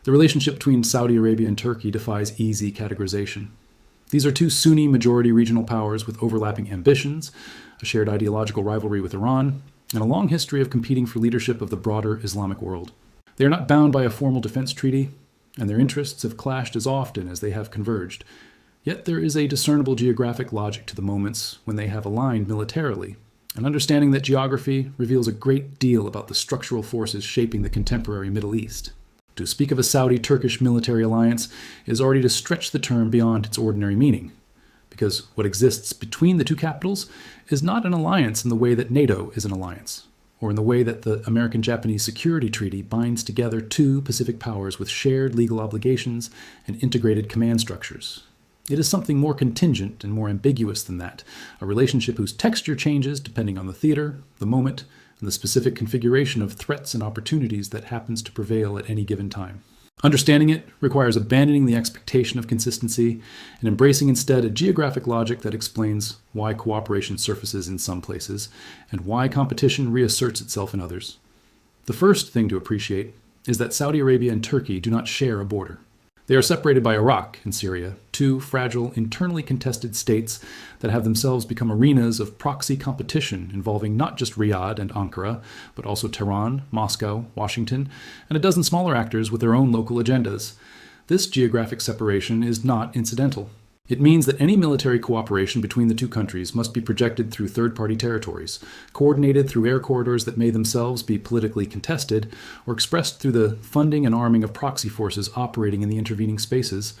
The relationship between Saudi Arabia and Turkey defies easy categorization. These are two Sunni majority regional powers with overlapping ambitions, a shared ideological rivalry with Iran, and a long history of competing for leadership of the broader Islamic world. They are not bound by a formal defense treaty, and their interests have clashed as often as they have converged. Yet there is a discernible geographic logic to the moments when they have aligned militarily, and understanding that geography reveals a great deal about the structural forces shaping the contemporary Middle East. To speak of a Saudi-Turkish military alliance is already to stretch the term beyond its ordinary meaning, because what exists between the two capitals is not an alliance in the way that NATO is an alliance, or in the way that the American-Japanese Security Treaty binds together two Pacific powers with shared legal obligations and integrated command structures. It is something more contingent and more ambiguous than that, a relationship whose texture changes depending on the theater, the moment, and the specific configuration of threats and opportunities that happens to prevail at any given time. Understanding it requires abandoning the expectation of consistency and embracing instead a geographic logic that explains why cooperation surfaces in some places and why competition reasserts itself in others. The first thing to appreciate is that Saudi Arabia and Turkey do not share a border. They are separated by Iraq and Syria, two fragile, internally contested states that have themselves become arenas of proxy competition involving not just Riyadh and Ankara, but also Tehran, Moscow, Washington, and a dozen smaller actors with their own local agendas. This geographic separation is not incidental. It means that any military cooperation between the two countries must be projected through third-party territories, coordinated through air corridors that may themselves be politically contested, or expressed through the funding and arming of proxy forces operating in the intervening spaces,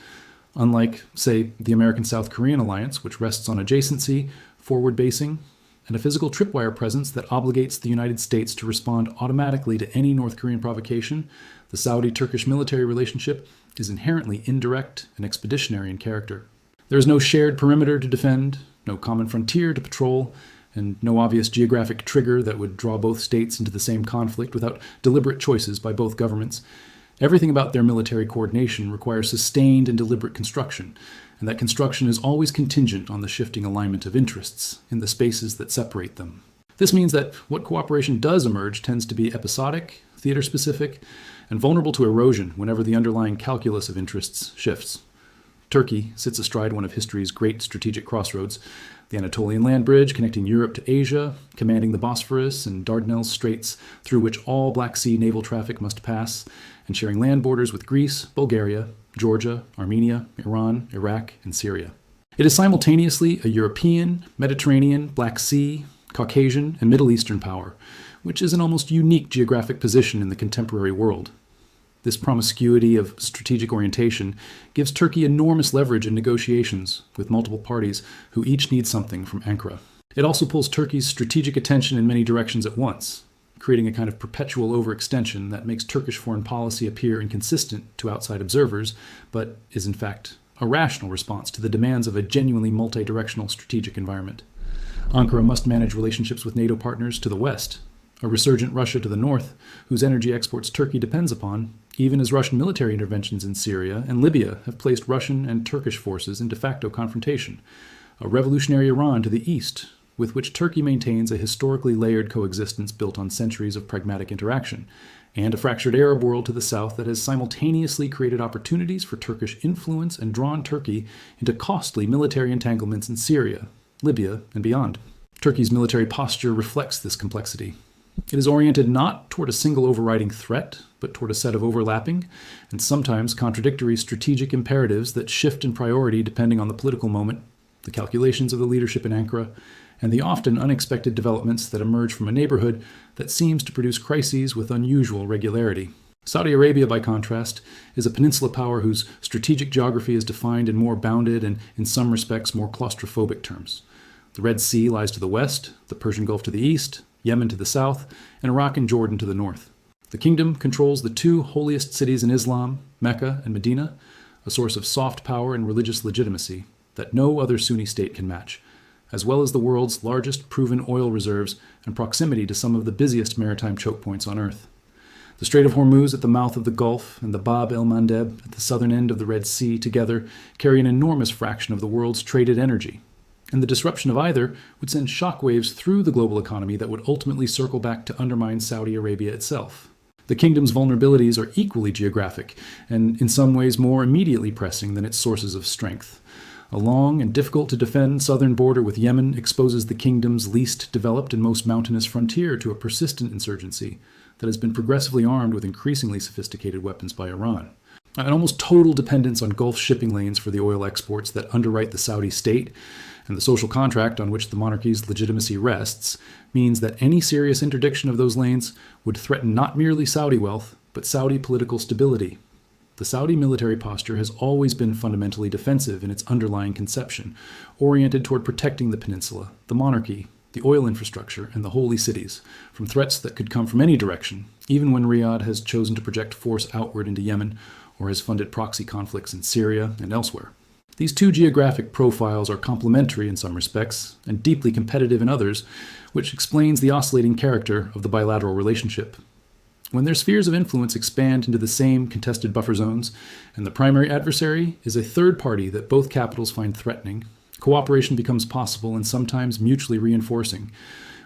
unlike, say, the American-South Korean alliance, which rests on adjacency, forward basing, and a physical tripwire presence that obligates the United States to respond automatically to any North Korean provocation. The Saudi-Turkish military relationship is inherently indirect and expeditionary in character. There is no shared perimeter to defend, no common frontier to patrol, and no obvious geographic trigger that would draw both states into the same conflict without deliberate choices by both governments. Everything about their military coordination requires sustained and deliberate construction, and that construction is always contingent on the shifting alignment of interests in the spaces that separate them. This means that what cooperation does emerge tends to be episodic, theater-specific, and vulnerable to erosion whenever the underlying calculus of interests shifts. Turkey sits astride one of history's great strategic crossroads, the Anatolian land bridge connecting Europe to Asia, commanding the Bosphorus and Dardanelles Straits through which all Black Sea naval traffic must pass, and sharing land borders with Greece, Bulgaria, Georgia, Armenia, Iran, Iraq, and Syria. It is simultaneously a European, Mediterranean, Black Sea, Caucasian, and Middle Eastern power, which is an almost unique geographic position in the contemporary world. This promiscuity of strategic orientation gives Turkey enormous leverage in negotiations with multiple parties who each need something from Ankara. It also pulls Turkey's strategic attention in many directions at once, creating a kind of perpetual overextension that makes Turkish foreign policy appear inconsistent to outside observers, but is in fact a rational response to the demands of a genuinely multi-directional strategic environment. Ankara must manage relationships with NATO partners to the west, a resurgent Russia to the north, whose energy exports Turkey depends upon, even as Russian military interventions in Syria and Libya have placed Russian and Turkish forces in de facto confrontation, a revolutionary Iran to the east, with which Turkey maintains a historically layered coexistence built on centuries of pragmatic interaction, and a fractured Arab world to the south that has simultaneously created opportunities for Turkish influence and drawn Turkey into costly military entanglements in Syria, Libya, and beyond. Turkey's military posture reflects this complexity. It is oriented not toward a single overriding threat, but toward a set of overlapping and sometimes contradictory strategic imperatives that shift in priority depending on the political moment, the calculations of the leadership in Ankara, and the often unexpected developments that emerge from a neighborhood that seems to produce crises with unusual regularity. Saudi Arabia, by contrast, is a peninsula power whose strategic geography is defined in more bounded and, in some respects, more claustrophobic terms. The Red Sea lies to the west, the Persian Gulf to the east, Yemen to the south, and Iraq and Jordan to the north. The kingdom controls the two holiest cities in Islam, Mecca and Medina, a source of soft power and religious legitimacy that no other Sunni state can match, as well as the world's largest proven oil reserves and proximity to some of the busiest maritime choke points on Earth. The Strait of Hormuz at the mouth of the Gulf and the Bab el-Mandeb at the southern end of the Red Sea together carry an enormous fraction of the world's traded energy, and the disruption of either would send shockwaves through the global economy that would ultimately circle back to undermine Saudi Arabia itself. The kingdom's vulnerabilities are equally geographic, and in some ways more immediately pressing than its sources of strength. A long and difficult-to-defend southern border with Yemen exposes the kingdom's least developed and most mountainous frontier to a persistent insurgency that has been progressively armed with increasingly sophisticated weapons by Iran. An almost total dependence on Gulf shipping lanes for the oil exports that underwrite the Saudi state, and the social contract on which the monarchy's legitimacy rests, means that any serious interdiction of those lanes would threaten not merely Saudi wealth, but Saudi political stability. The Saudi military posture has always been fundamentally defensive in its underlying conception, oriented toward protecting the peninsula, the monarchy, the oil infrastructure, and the holy cities from threats that could come from any direction, even when Riyadh has chosen to project force outward into Yemen or has funded proxy conflicts in Syria and elsewhere. These two geographic profiles are complementary in some respects and deeply competitive in others, which explains the oscillating character of the bilateral relationship. When their spheres of influence expand into the same contested buffer zones, and the primary adversary is a third party that both capitals find threatening, cooperation becomes possible and sometimes mutually reinforcing,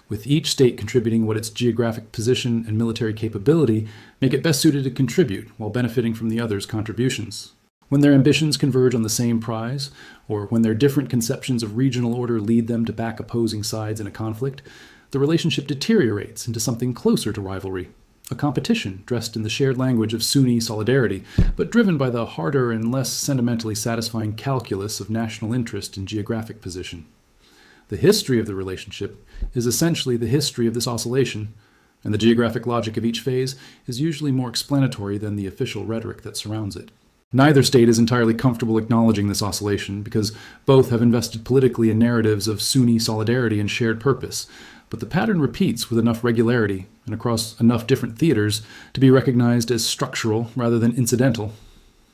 with each state contributing what its geographic position and military capability make it best suited to contribute while benefiting from the other's contributions. When their ambitions converge on the same prize, or when their different conceptions of regional order lead them to back opposing sides in a conflict, the relationship deteriorates into something closer to rivalry, a competition dressed in the shared language of Sunni solidarity, but driven by the harder and less sentimentally satisfying calculus of national interest and geographic position. The history of the relationship is essentially the history of this oscillation, and the geographic logic of each phase is usually more explanatory than the official rhetoric that surrounds it. Neither state is entirely comfortable acknowledging this oscillation because both have invested politically in narratives of Sunni solidarity and shared purpose, but the pattern repeats with enough regularity and across enough different theaters to be recognized as structural rather than incidental.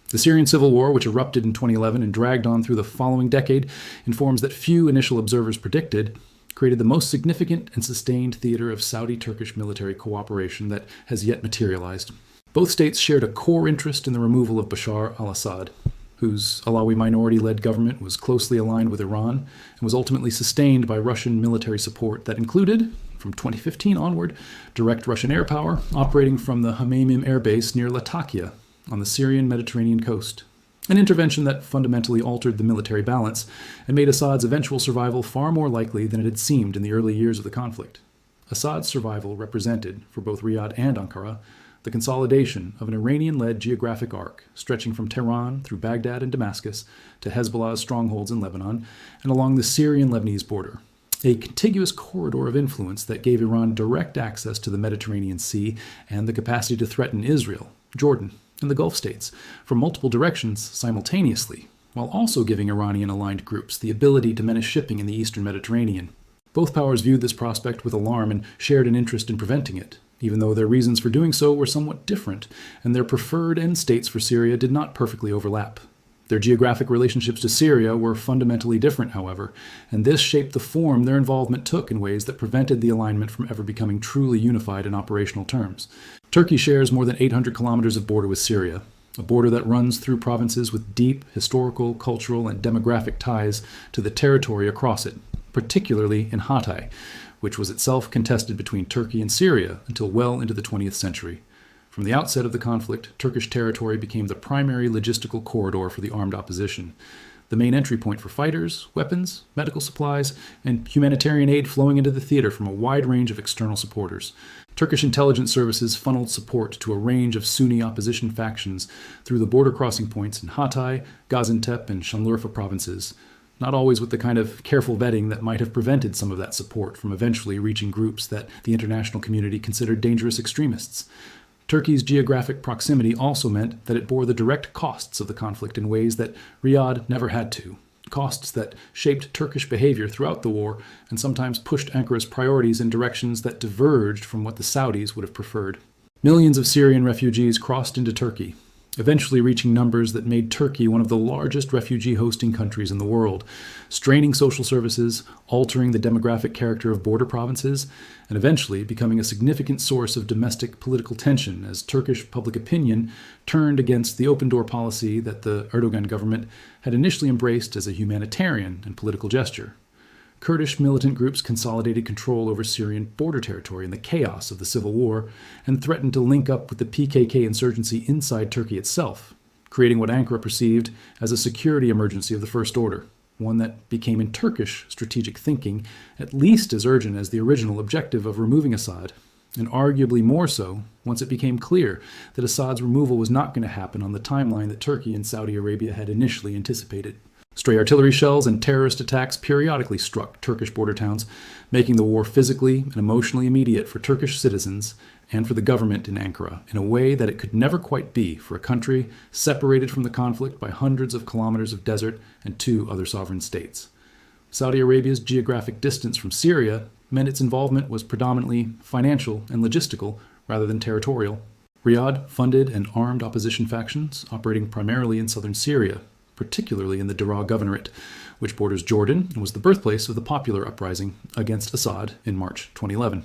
The Syrian civil war, which erupted in 2011 and dragged on through the following decade in forms that few initial observers predicted, created the most significant and sustained theater of Saudi-Turkish military cooperation that has yet materialized. Both states shared a core interest in the removal of Bashar al-Assad, whose Alawi minority-led government was closely aligned with Iran and was ultimately sustained by Russian military support that included, from 2015 onward, direct Russian air power operating from the Hmeimim air base near Latakia on the Syrian Mediterranean coast, an intervention that fundamentally altered the military balance and made Assad's eventual survival far more likely than it had seemed in the early years of the conflict. Assad's survival represented, for both Riyadh and Ankara, the consolidation of an Iranian-led geographic arc stretching from Tehran through Baghdad and Damascus to Hezbollah's strongholds in Lebanon and along the Syrian-Lebanese border, a contiguous corridor of influence that gave Iran direct access to the Mediterranean Sea and the capacity to threaten Israel, Jordan, and the Gulf states from multiple directions simultaneously, while also giving Iranian-aligned groups the ability to menace shipping in the eastern Mediterranean. Both powers viewed this prospect with alarm and shared an interest in preventing it, even though their reasons for doing so were somewhat different, and their preferred end states for Syria did not perfectly overlap. Their geographic relationships to Syria were fundamentally different, however, and this shaped the form their involvement took in ways that prevented the alignment from ever becoming truly unified in operational terms. Turkey shares more than 800 kilometers of border with Syria, a border that runs through provinces with deep historical, cultural, and demographic ties to the territory across it, particularly in Hatay, which was itself contested between Turkey and Syria until well into the 20th century. From the outset of the conflict, Turkish territory became the primary logistical corridor for the armed opposition, the main entry point for fighters, weapons, medical supplies, and humanitarian aid flowing into the theater from a wide range of external supporters. Turkish intelligence services funneled support to a range of Sunni opposition factions through the border crossing points in Hatay, Gaziantep, and Şanlıurfa provinces, not always with the kind of careful vetting that might have prevented some of that support from eventually reaching groups that the international community considered dangerous extremists. Turkey's geographic proximity also meant that it bore the direct costs of the conflict in ways that Riyadh never had to, costs that shaped Turkish behavior throughout the war and sometimes pushed Ankara's priorities in directions that diverged from what the Saudis would have preferred. Millions of Syrian refugees crossed into Turkey, eventually reaching numbers that made Turkey one of the largest refugee-hosting countries in the world, straining social services, altering the demographic character of border provinces, and eventually becoming a significant source of domestic political tension as Turkish public opinion turned against the open-door policy that the Erdogan government had initially embraced as a humanitarian and political gesture. Kurdish militant groups consolidated control over Syrian border territory in the chaos of the civil war and threatened to link up with the PKK insurgency inside Turkey itself, creating what Ankara perceived as a security emergency of the First Order, one that became in Turkish strategic thinking at least as urgent as the original objective of removing Assad, and arguably more so once it became clear that Assad's removal was not going to happen on the timeline that Turkey and Saudi Arabia had initially anticipated. Stray artillery shells and terrorist attacks periodically struck Turkish border towns, making the war physically and emotionally immediate for Turkish citizens and for the government in Ankara in a way that it could never quite be for a country separated from the conflict by hundreds of kilometers of desert and two other sovereign states. Saudi Arabia's geographic distance from Syria meant its involvement was predominantly financial and logistical rather than territorial. Riyadh funded and armed opposition factions operating primarily in southern Syria, particularly in the Daraa Governorate, which borders Jordan and was the birthplace of the popular uprising against Assad in March 2011.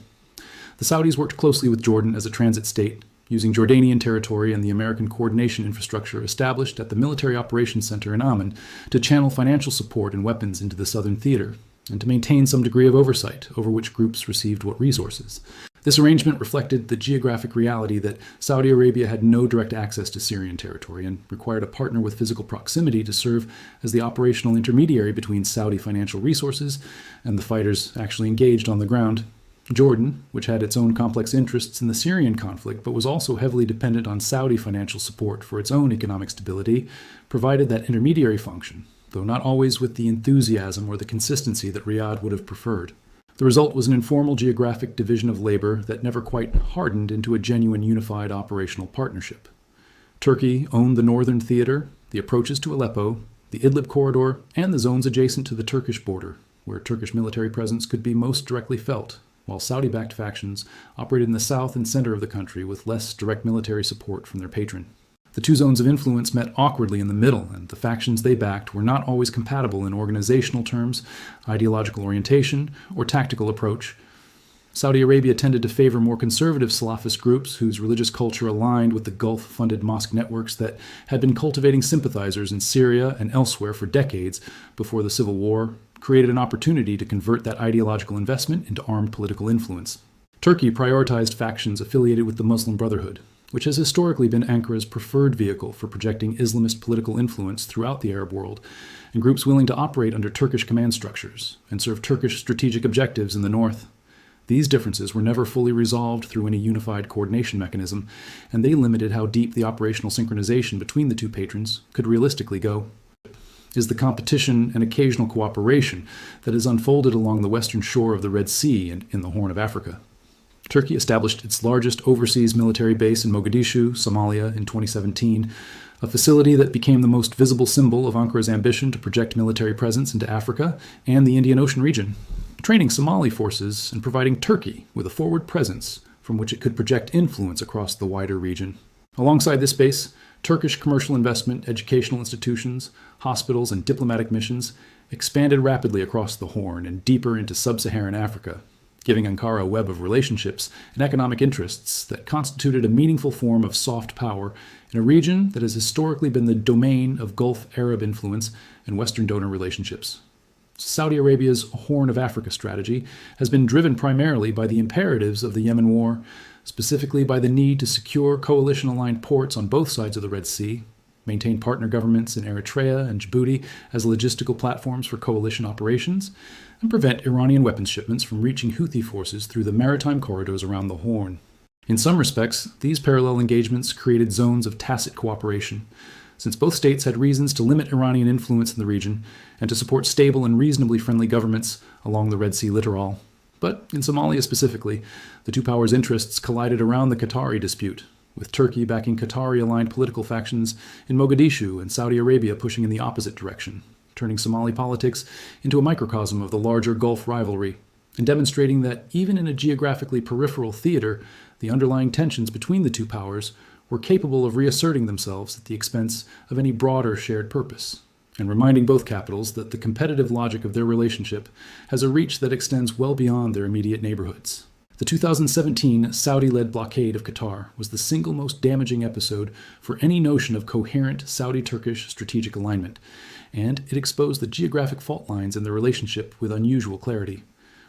The Saudis worked closely with Jordan as a transit state, using Jordanian territory and the American coordination infrastructure established at the Military Operations Center in Amman to channel financial support and weapons into the southern theater, and to maintain some degree of oversight over which groups received what resources. This arrangement reflected the geographic reality that Saudi Arabia had no direct access to Syrian territory and required a partner with physical proximity to serve as the operational intermediary between Saudi financial resources and the fighters actually engaged on the ground. Jordan, which had its own complex interests in the Syrian conflict but was also heavily dependent on Saudi financial support for its own economic stability, provided that intermediary function, though not always with the enthusiasm or the consistency that Riyadh would have preferred. The result was an informal geographic division of labor that never quite hardened into a genuine unified operational partnership. Turkey owned the northern theater, the approaches to Aleppo, the Idlib corridor, and the zones adjacent to the Turkish border, where Turkish military presence could be most directly felt, while Saudi-backed factions operated in the south and center of the country with less direct military support from their patron. The two zones of influence met awkwardly in the middle, and the factions they backed were not always compatible in organizational terms, ideological orientation, or tactical approach. Saudi Arabia tended to favor more conservative Salafist groups whose religious culture aligned with the Gulf-funded mosque networks that had been cultivating sympathizers in Syria and elsewhere for decades before the civil war created an opportunity to convert that ideological investment into armed political influence. Turkey prioritized factions affiliated with the Muslim Brotherhood, which has historically been Ankara's preferred vehicle for projecting Islamist political influence throughout the Arab world, and groups willing to operate under Turkish command structures and serve Turkish strategic objectives in the north. These differences were never fully resolved through any unified coordination mechanism, and they limited how deep the operational synchronization between the two patrons could realistically go. Is the competition and occasional cooperation that has unfolded along the western shore of the Red Sea and in the Horn of Africa. Turkey established its largest overseas military base in Mogadishu, Somalia, in 2017, a facility that became the most visible symbol of Ankara's ambition to project military presence into Africa and the Indian Ocean region, training Somali forces and providing Turkey with a forward presence from which it could project influence across the wider region. Alongside this base, Turkish commercial investment, educational institutions, hospitals, and diplomatic missions expanded rapidly across the Horn and deeper into sub-Saharan Africa, giving Ankara a web of relationships and economic interests that constituted a meaningful form of soft power in a region that has historically been the domain of Gulf Arab influence and Western donor relationships. Saudi Arabia's Horn of Africa strategy has been driven primarily by the imperatives of the Yemen War, specifically by the need to secure coalition-aligned ports on both sides of the Red Sea, maintain partner governments in Eritrea and Djibouti as logistical platforms for coalition operations, and prevent Iranian weapons shipments from reaching Houthi forces through the maritime corridors around the Horn. In some respects, these parallel engagements created zones of tacit cooperation, since both states had reasons to limit Iranian influence in the region and to support stable and reasonably friendly governments along the Red Sea littoral. But in Somalia specifically, the two powers' interests collided around the Qatari dispute, with Turkey backing Qatari-aligned political factions in Mogadishu and Saudi Arabia pushing in the opposite direction, turning Somali politics into a microcosm of the larger Gulf rivalry, and demonstrating that even in a geographically peripheral theater, the underlying tensions between the two powers were capable of reasserting themselves at the expense of any broader shared purpose, and reminding both capitals that the competitive logic of their relationship has a reach that extends well beyond their immediate neighborhoods. The 2017 Saudi-led blockade of Qatar was the single most damaging episode for any notion of coherent Saudi-Turkish strategic alignment, and it exposed the geographic fault lines in the relationship with unusual clarity.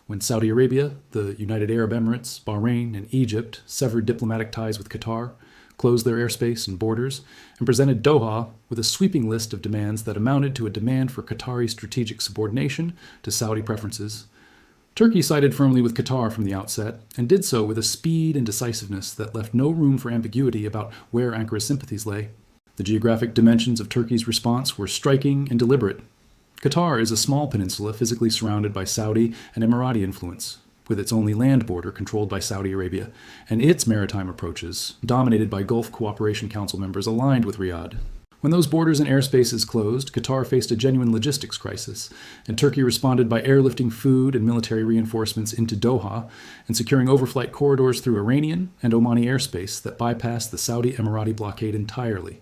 When Saudi Arabia, the United Arab Emirates, Bahrain, and Egypt severed diplomatic ties with Qatar, closed their airspace and borders, and presented Doha with a sweeping list of demands that amounted to a demand for Qatari strategic subordination to Saudi preferences, Turkey sided firmly with Qatar from the outset, and did so with a speed and decisiveness that left no room for ambiguity about where Ankara's sympathies lay. The geographic dimensions of Turkey's response were striking and deliberate. Qatar is a small peninsula physically surrounded by Saudi and Emirati influence, with its only land border controlled by Saudi Arabia, and its maritime approaches dominated by Gulf Cooperation Council members aligned with Riyadh. When those borders and airspaces closed, Qatar faced a genuine logistics crisis, and Turkey responded by airlifting food and military reinforcements into Doha and securing overflight corridors through Iranian and Omani airspace that bypassed the Saudi-Emirati blockade entirely.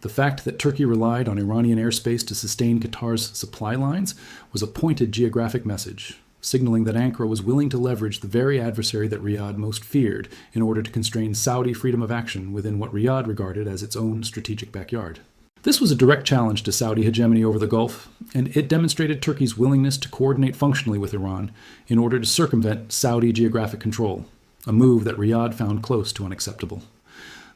The fact that Turkey relied on Iranian airspace to sustain Qatar's supply lines was a pointed geographic message, signaling that Ankara was willing to leverage the very adversary that Riyadh most feared in order to constrain Saudi freedom of action within what Riyadh regarded as its own strategic backyard. This was a direct challenge to Saudi hegemony over the Gulf, and it demonstrated Turkey's willingness to coordinate functionally with Iran in order to circumvent Saudi geographic control, a move that Riyadh found close to unacceptable.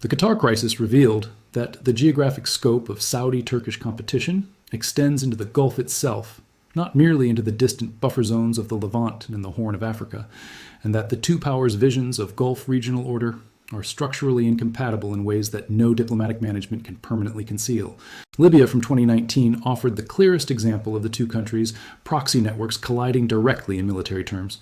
The Qatar crisis revealed that the geographic scope of Saudi-Turkish competition extends into the Gulf itself, not merely into the distant buffer zones of the Levant and the Horn of Africa, and that the two powers' visions of Gulf regional order are structurally incompatible in ways that no diplomatic management can permanently conceal. Libya from 2019 offered the clearest example of the two countries' proxy networks colliding directly in military terms.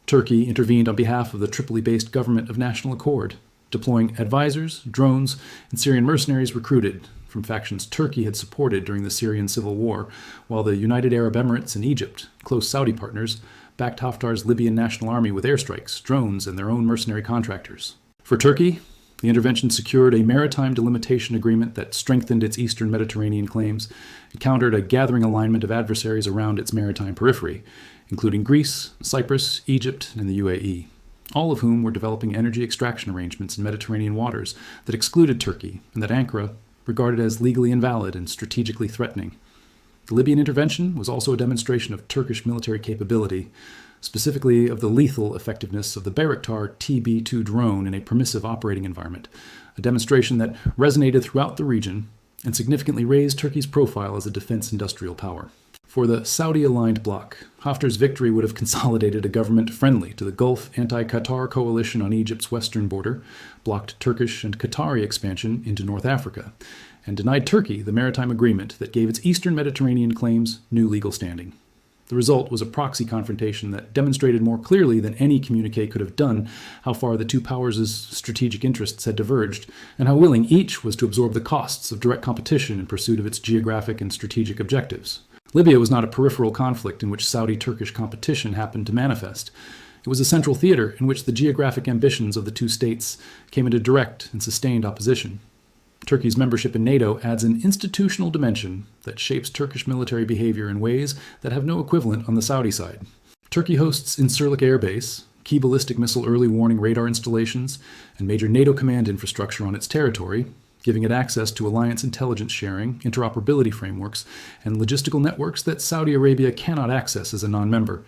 Turkey intervened on behalf of the Tripoli-based government of national accord, deploying advisors, drones, and Syrian mercenaries recruited from factions Turkey had supported during the Syrian civil war, while the United Arab Emirates and Egypt, close Saudi partners, backed Haftar's Libyan National Army with airstrikes, drones, and their own mercenary contractors. For Turkey, the intervention secured a maritime delimitation agreement that strengthened its eastern Mediterranean claims. It countered a gathering alignment of adversaries around its maritime periphery, including Greece, Cyprus, Egypt, and the UAE, all of whom were developing energy extraction arrangements in Mediterranean waters that excluded Turkey and that Ankara regarded as legally invalid and strategically threatening. The Libyan intervention was also a demonstration of Turkish military capability, specifically of the lethal effectiveness of the Bayraktar TB2 drone in a permissive operating environment, a demonstration that resonated throughout the region and significantly raised Turkey's profile as a defense industrial power. For the Saudi-aligned bloc, Haftar's victory would have consolidated a government friendly to the Gulf anti-Qatar coalition on Egypt's western border, blocked Turkish and Qatari expansion into North Africa, and denied Turkey the maritime agreement that gave its eastern Mediterranean claims new legal standing. The result was a proxy confrontation that demonstrated more clearly than any communique could have done how far the two powers' strategic interests had diverged, and how willing each was to absorb the costs of direct competition in pursuit of its geographic and strategic objectives. Libya was not a peripheral conflict in which Saudi-Turkish competition happened to manifest. It was a central theater in which the geographic ambitions of the two states came into direct and sustained opposition. Turkey's membership in NATO adds an institutional dimension that shapes Turkish military behavior in ways that have no equivalent on the Saudi side. Turkey hosts Incirlik Air Base, key ballistic missile early warning radar installations, and major NATO command infrastructure on its territory, giving it access to alliance intelligence sharing, interoperability frameworks, and logistical networks that Saudi Arabia cannot access as a non-member.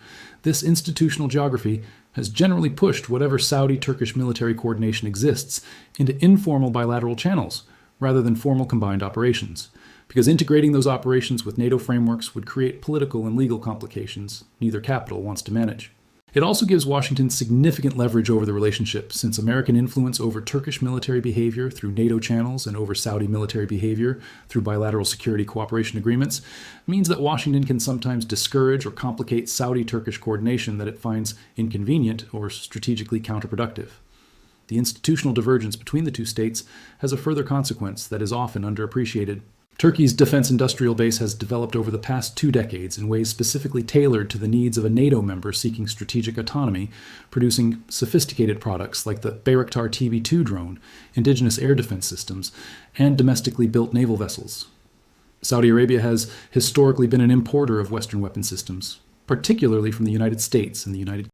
This institutional geography has generally pushed whatever Saudi-Turkish military coordination exists into informal bilateral channels, rather than formal combined operations, because integrating those operations with NATO frameworks would create political and legal complications neither capital wants to manage. It also gives Washington significant leverage over the relationship, since American influence over Turkish military behavior through NATO channels and over Saudi military behavior through bilateral security cooperation agreements means that Washington can sometimes discourage or complicate Saudi-Turkish coordination that it finds inconvenient or strategically counterproductive. The institutional divergence between the two states has a further consequence that is often underappreciated. Turkey's defense industrial base has developed over the past 2 decades in ways specifically tailored to the needs of a NATO member seeking strategic autonomy, producing sophisticated products like the Bayraktar TB2 drone, indigenous air defense systems, and domestically built naval vessels. Saudi Arabia has historically been an importer of Western weapon systems, particularly from the United States and the United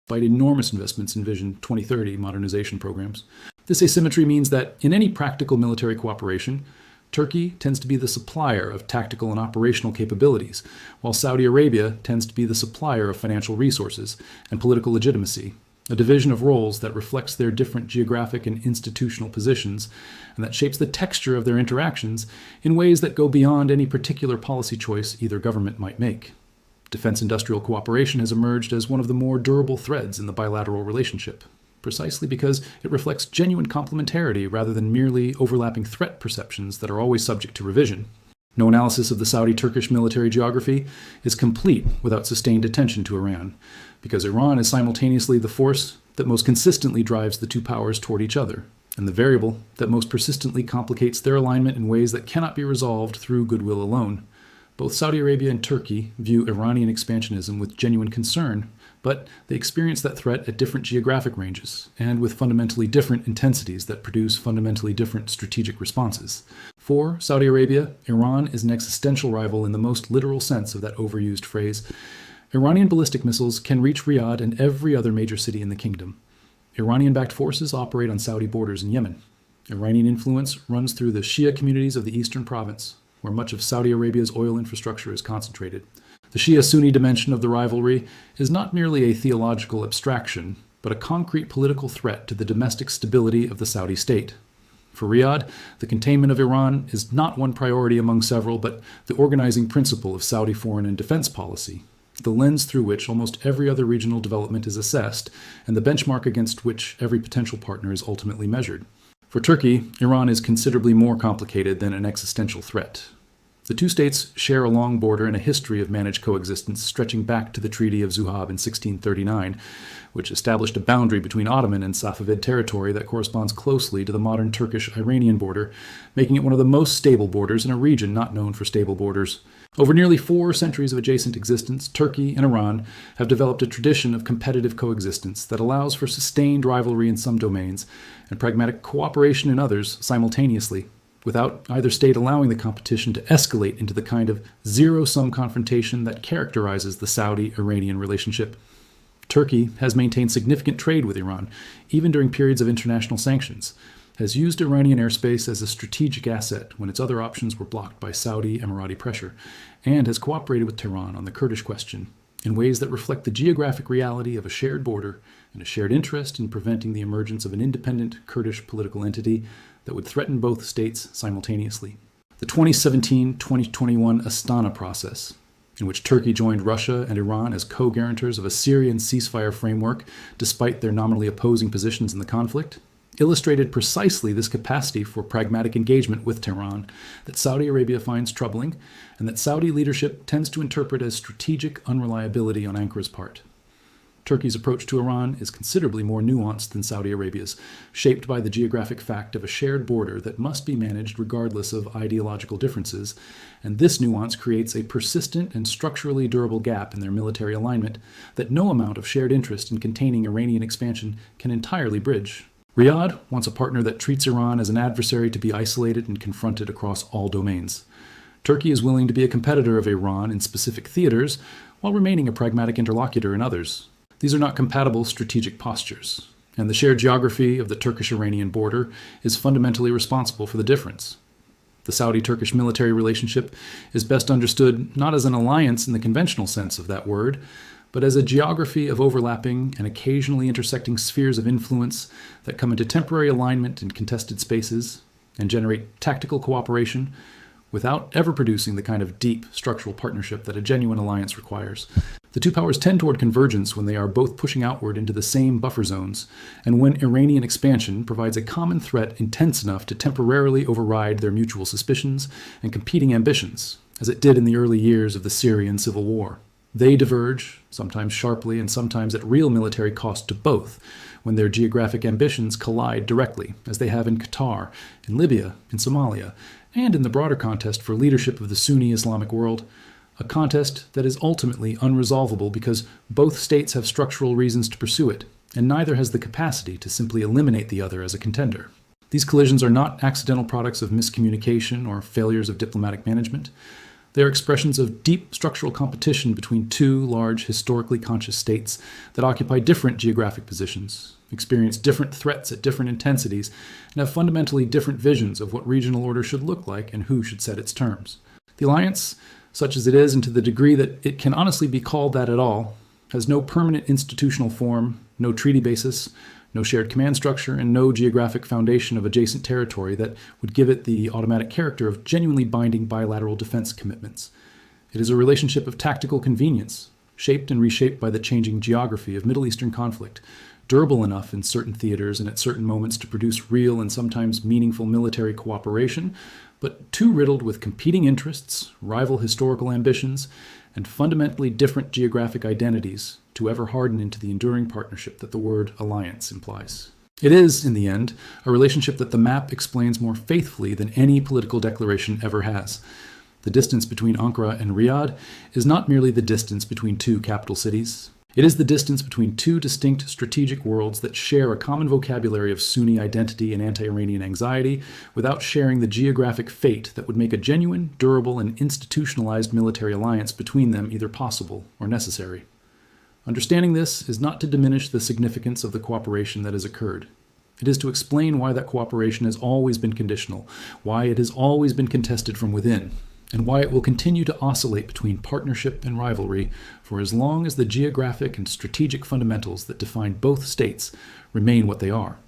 despite enormous investments in Vision 2030 modernization programs. This asymmetry means that in any practical military cooperation, Turkey tends to be the supplier of tactical and operational capabilities, while Saudi Arabia tends to be the supplier of financial resources and political legitimacy, a division of roles that reflects their different geographic and institutional positions, and that shapes the texture of their interactions in ways that go beyond any particular policy choice either government might make. Defense industrial cooperation has emerged as one of the more durable threads in the bilateral relationship, precisely because it reflects genuine complementarity rather than merely overlapping threat perceptions that are always subject to revision. No analysis of the Saudi-Turkish military geography is complete without sustained attention to Iran, because Iran is simultaneously the force that most consistently drives the two powers toward each other, and the variable that most persistently complicates their alignment in ways that cannot be resolved through goodwill alone. Both Saudi Arabia and Turkey view Iranian expansionism with genuine concern, but they experience that threat at different geographic ranges and with fundamentally different intensities that produce fundamentally different strategic responses. For Saudi Arabia, Iran is an existential rival in the most literal sense of that overused phrase. Iranian ballistic missiles can reach Riyadh and every other major city in the kingdom. Iranian-backed forces operate on Saudi borders in Yemen. Iranian influence runs through the Shia communities of the eastern province, where much of Saudi Arabia's oil infrastructure is concentrated. The Shia-Sunni dimension of the rivalry is not merely a theological abstraction, but a concrete political threat to the domestic stability of the Saudi state. For Riyadh, the containment of Iran is not one priority among several, but the organizing principle of Saudi foreign and defense policy, the lens through which almost every other regional development is assessed, and the benchmark against which every potential partner is ultimately measured. For Turkey, Iran is considerably more complicated than an existential threat. The two states share a long border and a history of managed coexistence stretching back to the Treaty of Zuhab in 1639, which established a boundary between Ottoman and Safavid territory that corresponds closely to the modern Turkish-Iranian border, making it one of the most stable borders in a region not known for stable borders. Over nearly 4 centuries of adjacent existence, Turkey and Iran have developed a tradition of competitive coexistence that allows for sustained rivalry in some domains and pragmatic cooperation in others simultaneously, without either state allowing the competition to escalate into the kind of zero-sum confrontation that characterizes the Saudi-Iranian relationship. Turkey has maintained significant trade with Iran, even during periods of international sanctions, has used Iranian airspace as a strategic asset when its other options were blocked by Saudi-Emirati pressure, and has cooperated with Tehran on the Kurdish question in ways that reflect the geographic reality of a shared border and a shared interest in preventing the emergence of an independent Kurdish political entity that would threaten both states simultaneously. The 2017-2021 Astana process, in which Turkey joined Russia and Iran as co-guarantors of a Syrian ceasefire framework despite their nominally opposing positions in the conflict, illustrated precisely this capacity for pragmatic engagement with Tehran that Saudi Arabia finds troubling and that Saudi leadership tends to interpret as strategic unreliability on Ankara's part. Turkey's approach to Iran is considerably more nuanced than Saudi Arabia's, shaped by the geographic fact of a shared border that must be managed regardless of ideological differences, and this nuance creates a persistent and structurally durable gap in their military alignment that no amount of shared interest in containing Iranian expansion can entirely bridge. Riyadh wants a partner that treats Iran as an adversary to be isolated and confronted across all domains. Turkey is willing to be a competitor of Iran in specific theaters while remaining a pragmatic interlocutor in others. These are not compatible strategic postures, and the shared geography of the Turkish-Iranian border is fundamentally responsible for the difference. The Saudi-Turkish military relationship is best understood not as an alliance in the conventional sense of that word, but as a geography of overlapping and occasionally intersecting spheres of influence that come into temporary alignment in contested spaces and generate tactical cooperation without ever producing the kind of deep structural partnership that a genuine alliance requires. The two powers tend toward convergence when they are both pushing outward into the same buffer zones, and when Iranian expansion provides a common threat intense enough to temporarily override their mutual suspicions and competing ambitions, as it did in the early years of the Syrian civil war. They diverge, sometimes sharply and sometimes at real military cost to both, when their geographic ambitions collide directly, as they have in Qatar, in Libya, in Somalia, and in the broader contest for leadership of the Sunni Islamic world, a contest that is ultimately unresolvable because both states have structural reasons to pursue it, and neither has the capacity to simply eliminate the other as a contender. These collisions are not accidental products of miscommunication or failures of diplomatic management. They are expressions of deep structural competition between two large, historically conscious states that occupy different geographic positions, experience different threats at different intensities, and have fundamentally different visions of what regional order should look like and who should set its terms. The alliance, such as it is, and to the degree that it can honestly be called that at all, has no permanent institutional form, no treaty basis, no shared command structure, and no geographic foundation of adjacent territory that would give it the automatic character of genuinely binding bilateral defense commitments. It is a relationship of tactical convenience, shaped and reshaped by the changing geography of Middle Eastern conflict, durable enough in certain theaters and at certain moments to produce real and sometimes meaningful military cooperation, but too riddled with competing interests, rival historical ambitions, and fundamentally different geographic identities to ever harden into the enduring partnership that the word alliance implies. It is, in the end, a relationship that the map explains more faithfully than any political declaration ever has. The distance between Ankara and Riyadh is not merely the distance between two capital cities. It is the distance between two distinct strategic worlds that share a common vocabulary of Sunni identity and anti-Iranian anxiety without sharing the geographic fate that would make a genuine, durable, and institutionalized military alliance between them either possible or necessary. Understanding this is not to diminish the significance of the cooperation that has occurred. It is to explain why that cooperation has always been conditional, why it has always been contested from within, and why it will continue to oscillate between partnership and rivalry for as long as the geographic and strategic fundamentals that define both states remain what they are.